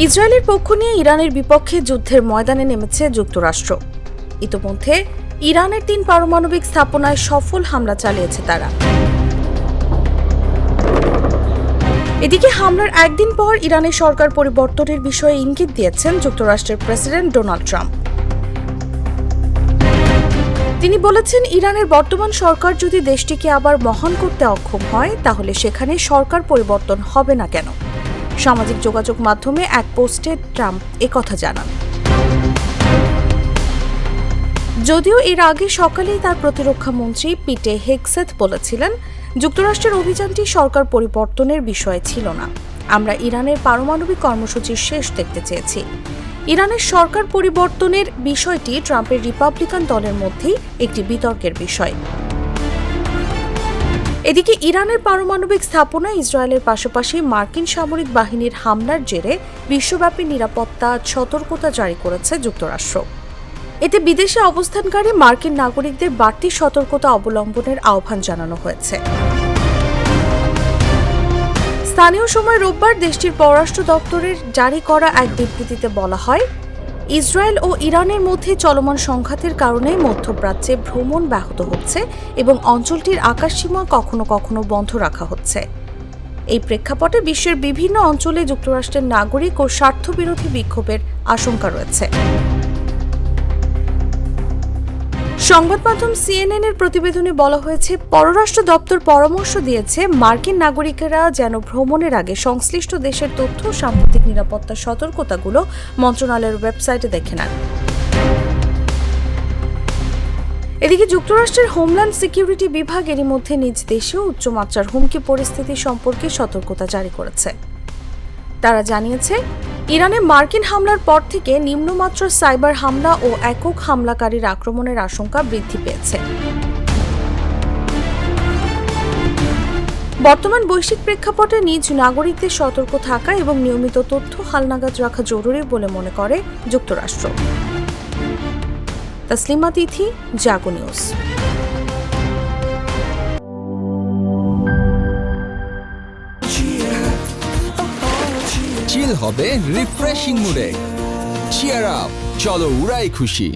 ইসরায়েলের পক্ষ নিয়ে ইরানের বিপক্ষে যুদ্ধের ময়দানে নেমেছে যুক্তরাষ্ট্র। ইতোমধ্যে ইরানের 3 পারমাণবিক স্থাপনায় সফল হামলা চালিয়েছে তারা। এদিকে হামলার একদিন পর ইরানের সরকার পরিবর্তনের বিষয়ে ইঙ্গিত দিয়েছেন যুক্তরাষ্ট্রের প্রেসিডেন্ট ডোনাল্ড ট্রাম্প। তিনি বলেছেন, ইরানের বর্তমান সরকার যদি দেশটিকে আবার মহান করতে অক্ষম হয়, তাহলে সেখানে সরকার পরিবর্তন হবে না কেন? সামাজিক যোগাযোগ মাধ্যমে এক পোস্টে ট্রাম্প একথা জানান। যদিও এর আগে সকালেই তার প্রতিরক্ষা মন্ত্রী পিটে হেগসেথ বলেছিলেন, যুক্তরাষ্ট্রের অভিযানটি সরকার পরিবর্তনের বিষয় ছিল না। আমরা ইরানের পারমাণবিক কর্মসূচির শেষ দেখতে চেয়েছি। ইরানের সরকার পরিবর্তনের বিষয়টি ট্রাম্পের রিপাবলিকান দলের মধ্যেই একটি বিতর্কের বিষয়। এদিকে ইরানের পারমাণবিক স্থাপনায় ইসরায়েলের পাশাপাশি মার্কিন সামরিক বাহিনীর হামলার জেরে বিশ্বব্যাপী নিরাপত্তা সতর্কতা জারি করেছে যুক্তরাষ্ট্র। এতে বিদেশে অবস্থানকারী মার্কিন নাগরিকদের বাড়তি সতর্কতা অবলম্বনের আহ্বান জানানো হয়েছে। স্থানীয় সময় রোববার দেশটির পররাষ্ট্র দপ্তরের জারি করা এক বিবৃতিতে বলা হয়, ইসরায়েল ও ইরানের মধ্যে চলমান সংঘাতের কারণে মধ্যপ্রাচ্যে ভ্রমণ ব্যাহত হচ্ছে এবং অঞ্চলটির আকাশসীমা কখনো কখনো বন্ধ রাখা হচ্ছে। এই প্রেক্ষাপটে বিশ্বের বিভিন্ন অঞ্চলে যুক্তরাষ্ট্রের নাগরিক ও স্বার্থবিরোধী বিক্ষোভের আশঙ্কা রয়েছে। সংবাদ মাধ্যম CNN এর প্রতিবেদনে বলা হয়েছে, পররাষ্ট্র দপ্তর পরামর্শ দিয়েছে মার্কিন নাগরিকেরা যেন ভ্রমণের আগে সংশ্লিষ্ট দেশের তথ্য ও সাম্প্রতিক নিরাপত্তা সতর্কতাগুলো মন্ত্রণালয়ের ওয়েবসাইটে দেখে নেন। এদিকে যুক্তরাষ্ট্রের হোমল্যান্ড সিকিউরিটি বিভাগ এরই মধ্যে নিজ দেশেও উচ্চমাত্রার হুমকি পরিস্থিতি সম্পর্কে সতর্কতা জারি করেছে। তারা জানিয়েছে, ইরানে মার্কিন হামলার পর থেকে নিম্নমাত্রার সাইবার হামলা ও একক হামলাকারীর আক্রমণের আশঙ্কা বৃদ্ধি পেয়েছে। বর্তমান বৈশ্বিক প্রেক্ষাপটে নিজ নাগরিকদের সতর্ক থাকা এবং নিয়মিত তথ্য হালনাগাদ রাখা জরুরি বলে মনে করে যুক্তরাষ্ট্র। তাসলিমা তিথি, জাগো নিউজ। চিল হবে রিফ্রেশিং মুডে। চিয়ার আপ, চলো উড়াই খুশি।